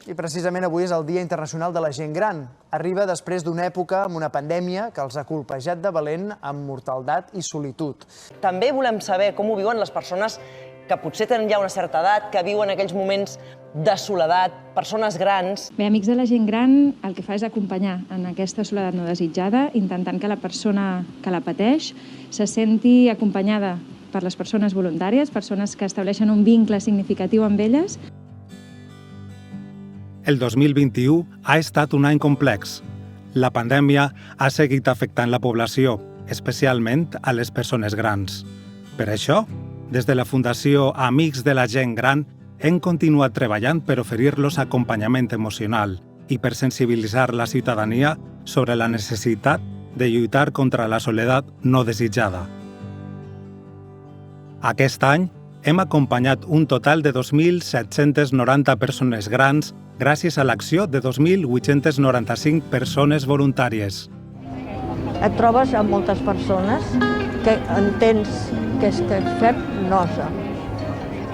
I precisament avui és el Dia Internacional de la Gent Gran. Arriba després d'una època amb una pandèmia que els ha colpejat de valent amb mortaldat i solitud. També volem saber com ho viuen les persones que potser tenen ja una certa edat, que viuen aquells moments de soledat, persones grans. Bé, Amics de la Gent Gran el que fa és acompanyar en aquesta soledat no desitjada, intentant que la persona que la pateix se senti acompanyada per les persones voluntàries, persones que estableixen un vincle significatiu amb elles. El 2021 ha estat un any complex. La pandèmia ha seguit afectant la població, especialment a les persones grans. Per això, des de la Fundació Amics de la Gent Gran, hem continuat treballant per oferir-los acompanyament emocional i per sensibilitzar la ciutadania sobre la necessitat de lluitar contra la soledat no desitjada. Aquest any hem acompanyat un total de 2.790 persones grans gràcies a l'acció de 2.895 persones voluntàries. Et trobes amb moltes persones que entens que és fer nosa.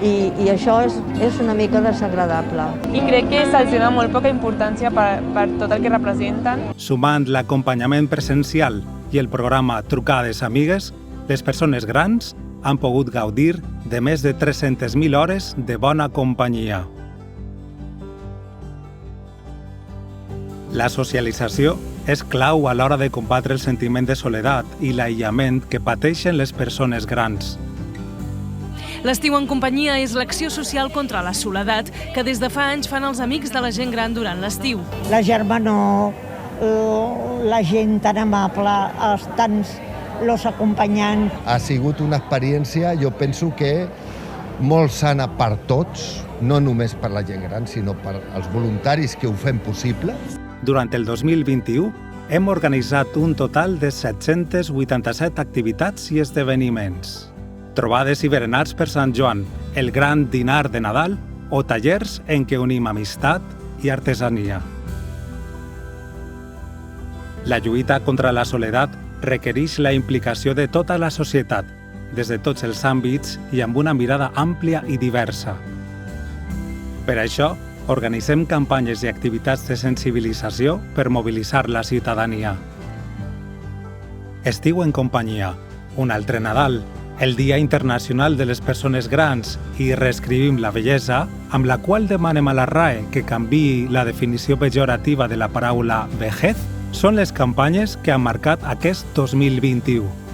I això és una mica desagradable. I crec que se'ls dona molt poca importància per tot el que representen. Sumant l'acompanyament presencial i el programa Trucades Amigues, les persones grans han pogut gaudir de més de 300.000 hores de bona companyia. La socialització és clau a l'hora de combatre el sentiment de soledat i l'aïllament que pateixen les persones grans. L'Estiu en companyia és l'acció social contra la soledat que des de fa anys fan els Amics de la Gent Gran durant l'estiu. La germanor, la gent tan amable, els tants los acompanyants. Ha sigut una experiència, jo penso que molt sana per tots, no només per la gent gran, sinó per als voluntaris que ho fem possible. Durant el 2021 hem organitzat un total de 787 activitats i esdeveniments. Trobades i berenars per Sant Joan, el gran dinar de Nadal o tallers en què unim amistat i artesania. La lluita contra la soledat requereix la implicació de tota la societat, des de tots els àmbits i amb una mirada àmplia i diversa. Per això, organitzem campanyes i activitats de sensibilització per mobilitzar la ciutadania. Estiu en companyia, un altre Nadal, el Dia Internacional de les Persones Grans i Reescrivim la Bellesa, amb la qual demanem a la RAE que canviï la definició pejorativa de la paraula vejez, són les campanyes que han marcat aquest 2021.